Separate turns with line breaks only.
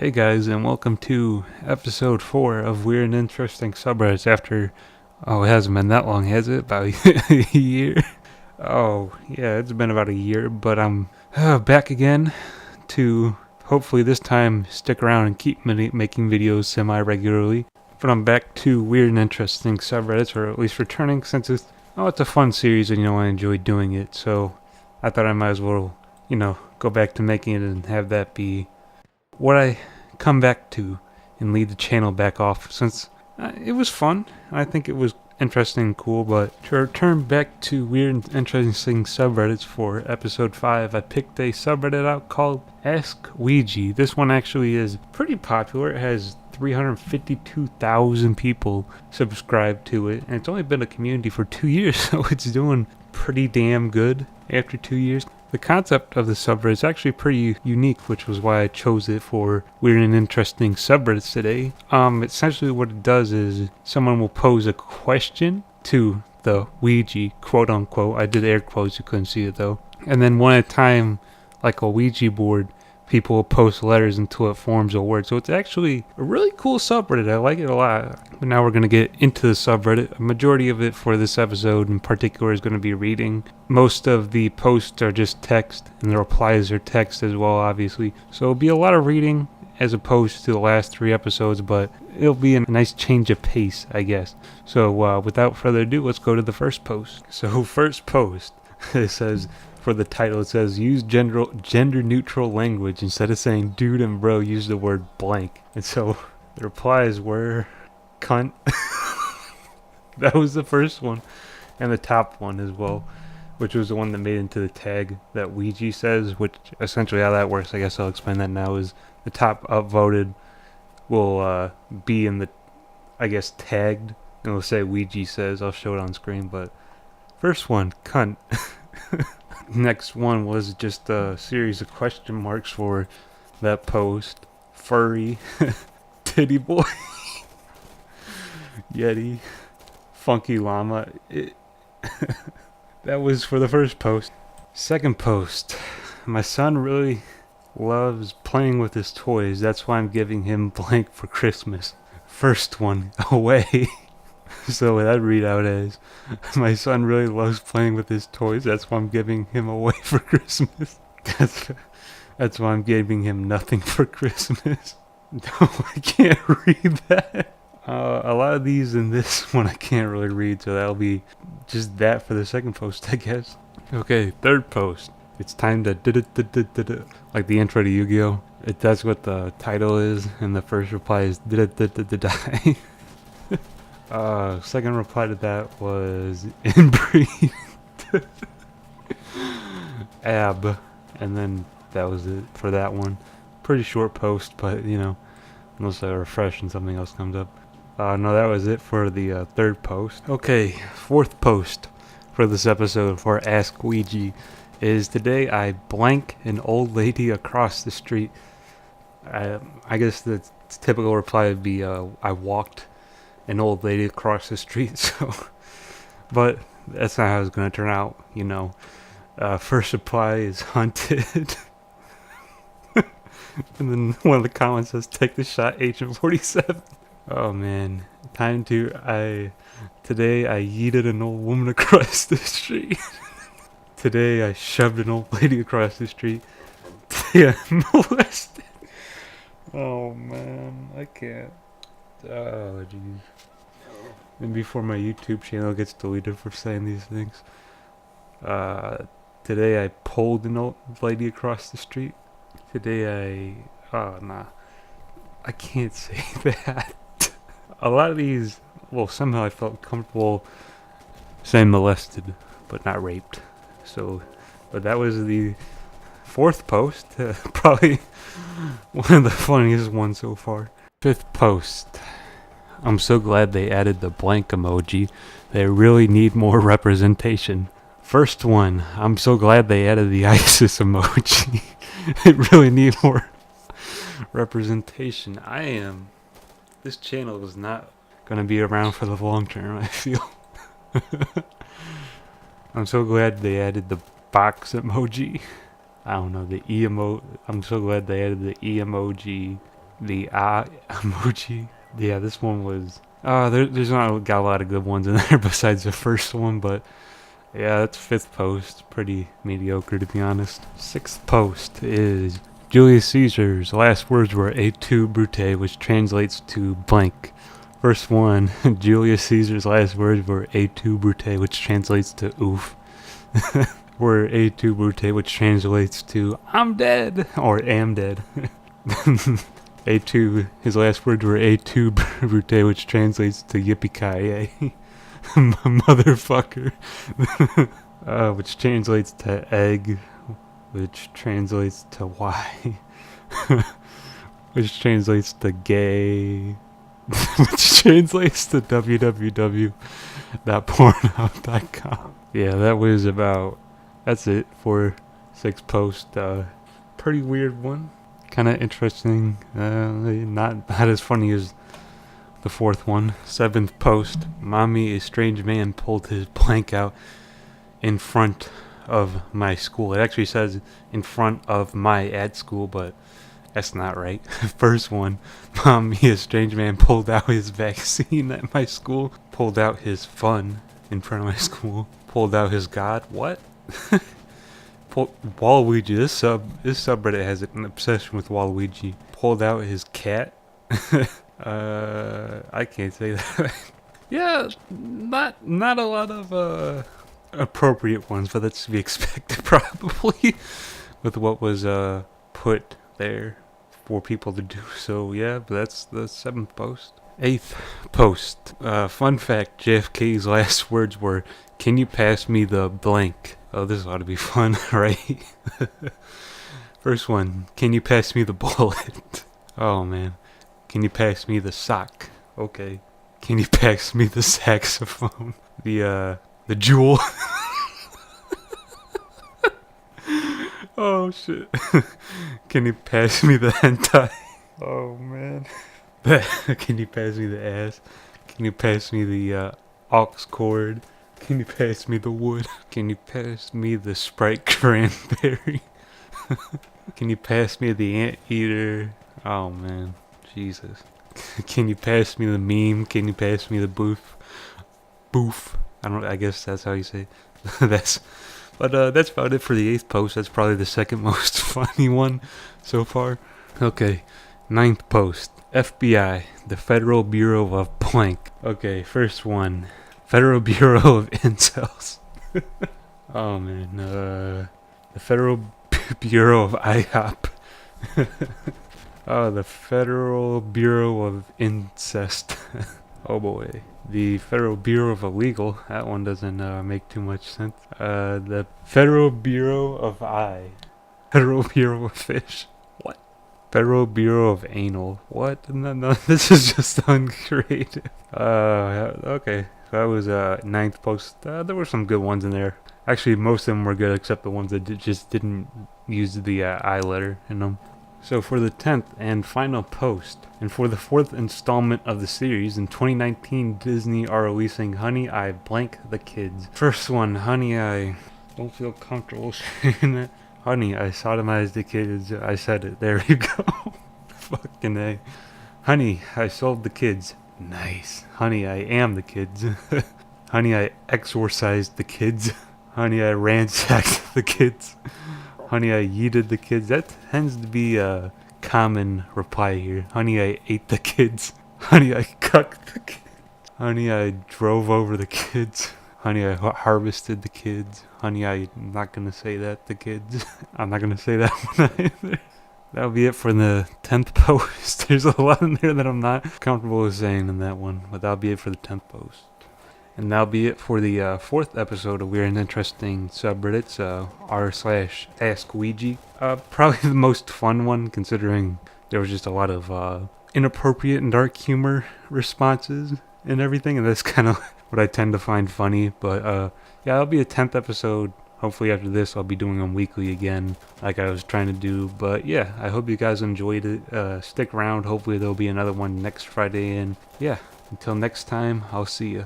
Hey guys, and welcome to episode 4 of Weird and Interesting Subreddits after, it hasn't been that long, has it? About a year? Oh, yeah, it's been about a year, but I'm back again to hopefully this time stick around and keep making videos semi-regularly. But I'm back to Weird and Interesting Subreddits, or at least returning, since it's a fun series and, I enjoy doing it, so I thought I might as well, go back to making it and have that be what I come back to and lead the channel back off, since it was fun. I think it was interesting and cool. But to return back to Weird and Interesting Subreddits for episode 5, I picked a subreddit out called AskOuija. This one actually is pretty popular. It has 352,000 people subscribed to it, and it's only been a community for 2 years, so it's doing pretty damn good after 2 years. The concept of the subreddit is actually pretty unique, which was why I chose it for Weird and Interesting Subreddits today. Essentially what it does is someone will pose a question to the Ouija, quote unquote. I did air quotes, you couldn't see it though. And then one at a time, like a Ouija board, people will post letters until it forms a word. So it's actually a really cool subreddit. I like it a lot. But now we're going to get into the subreddit. A majority of it for this episode in particular is going to be reading. Most of the posts are just text, and the replies are text as well, obviously. So it'll be a lot of reading as opposed to the last 3 episodes, but it'll be a nice change of pace, I guess. So without further ado, let's go to the first post. So first post, it says, for the title, it says, use gender neutral language. Instead of saying dude and bro, use the word blank. And so the replies were cunt. That was the first one. And the top one as well, which was the one that made into the tag that Ouija says, which essentially how that works, I guess I'll explain that now, is the top upvoted will be in the, I guess, tagged, and it'll say Ouija says. I'll show it on screen, but first one, cunt. Next one was just a series of question marks for that post. Furry, titty boy, yeti, funky llama. That was for the first post. Second post, my son really loves playing with his toys. That's why I'm giving him blank for Christmas. First one, away. So that readout is, my son really loves playing with his toys. That's why I'm giving him away for Christmas. That's why I'm giving him nothing for Christmas. No, I can't read that. A lot of these in this one I can't really read, so that'll be just that for the second post, I guess. Okay, third post. It's time to like the intro to Yu-Gi-Oh! That's what the title is, and the first reply is die. Second reply to that was inbreed. Ab. And then that was it for that one. Pretty short post, but unless I refresh and something else comes up. No, that was it for the third post. Okay, fourth post for this episode for AskOuija is, today I blank an old lady across the street. I guess the typical reply would be, I walked an old lady across the street. So, but that's not how it's going to turn out, First reply is hunted. And then one of the comments says, take the shot, Agent 47. Oh man, today I yeeted an old woman across the street. Today I shoved an old lady across the street. Today I molested. Oh man, I can't. Oh jeez. And before my YouTube channel gets deleted for saying these things. Today I pulled an old lady across the street. Today I can't say that. A lot of these, well, somehow I felt comfortable saying molested, but not raped. So, but that was the fourth post. Probably one of the funniest ones so far. Fifth post. I'm so glad they added the blank emoji. They really need more representation. First one, I'm so glad they added the ISIS emoji. They really need more representation. This channel is not going to be around for the long term, I feel. I'm so glad they added the box emoji. I don't know, the E emoji. I'm so glad they added the E emoji. the emoji. Yeah, this one was. There's not got a lot of good ones in there besides the first one, but yeah, that's fifth post. Pretty mediocre, to be honest. Sixth post is Julius Caesar's last words were "Et tu, Brute," which translates to blank. First one, Julius Caesar's last words were "Et tu, Brute," which translates to oof. Were "Et tu, Brute," which translates to "I'm dead" or "am dead." A2, his last words were "Et tu, Brute," which translates to yippee-ki-yay. Motherfucker. Which translates to egg, which translates to why, which translates to gay, which translates to www.pornhub.com. Yeah, that's it for sixth post. Pretty weird one. Kind of interesting. Not as funny as the fourth one. Seventh post. Mommy, a strange man pulled his blank out in front of my school. It actually says in front of my at school, but that's not right. First one. Mommy, a strange man pulled out his vaccine at my school. Pulled out his fun in front of my school. Pulled out his god. What? Waluigi. This subreddit has an obsession with Waluigi. Pulled out his cat. I can't say that. Yeah, not a lot of appropriate ones, but that's to be expected probably with what was put there for people to do. So yeah, but that's the seventh post. Eighth post. Fun fact: JFK's last words were, "Can you pass me the blank?" Oh, this ought to be fun, right? First one, "Can you pass me the bullet?" Oh man. "Can you pass me the sock?" Okay. "Can you pass me the saxophone?" The jewel. Oh shit. "Can you pass me the hentai?" Oh man. "Can you pass me the ass?" "Can you pass me the aux cord?" "Can you pass me the wood?" "Can you pass me the Sprite cranberry?" "Can you pass me the anteater?" Oh man, Jesus. "Can you pass me the meme?" "Can you pass me the boof?" Boof. I guess that's how you say it. That's about it for the eighth post. That's probably the second most funny one so far. Okay, ninth post. FBI, the Federal Bureau of blank. Okay, first one. Federal Bureau of Incels. Oh man, the Federal Bureau of IHOP. Oh, the Federal Bureau of Incest. Oh boy. The Federal Bureau of Illegal. That one doesn't make too much sense. The Federal Bureau of Federal Bureau of Fish. What? Federal Bureau of Anal. What? No, this is just uncreative. Okay. That was ninth post. There were some good ones in there. Actually, most of them were good except the ones that just didn't use the I letter in them. So for the 10th and final post, and for the 4th installment of the series, in 2019 Disney are releasing Honey, I Blank the Kids. First one, Honey, I don't feel comfortable saying it. Honey, I sodomized the kids. I said it. There you go. Fucking A. Honey, I sold the kids. Nice. Honey, I am the kids. Honey, I exorcised the kids. Honey, I ransacked the kids. Honey, I yeeted the kids. That tends to be a common reply here. Honey, I ate the kids. Honey, I cucked the kids. Honey, I drove over the kids. Honey, I harvested the kids. Honey, I'm not gonna say that, the kids. I'm not gonna say that one either. That'll be it for the 10th post. There's a lot in there that I'm not comfortable with saying in that one, but that'll be it for the 10th post. And that'll be it for the 4th episode of Weird and Interesting Subreddits, r/AskOuija. Probably the most fun one, considering there was just a lot of inappropriate and dark humor responses and everything, and that's kind of what I tend to find funny. But yeah, that'll be a 10th episode. Hopefully after this I'll be doing them weekly again, like I was trying to do. But yeah, I hope you guys enjoyed it. Stick around. Hopefully there'll be another one next Friday. And yeah, until next time, I'll see ya.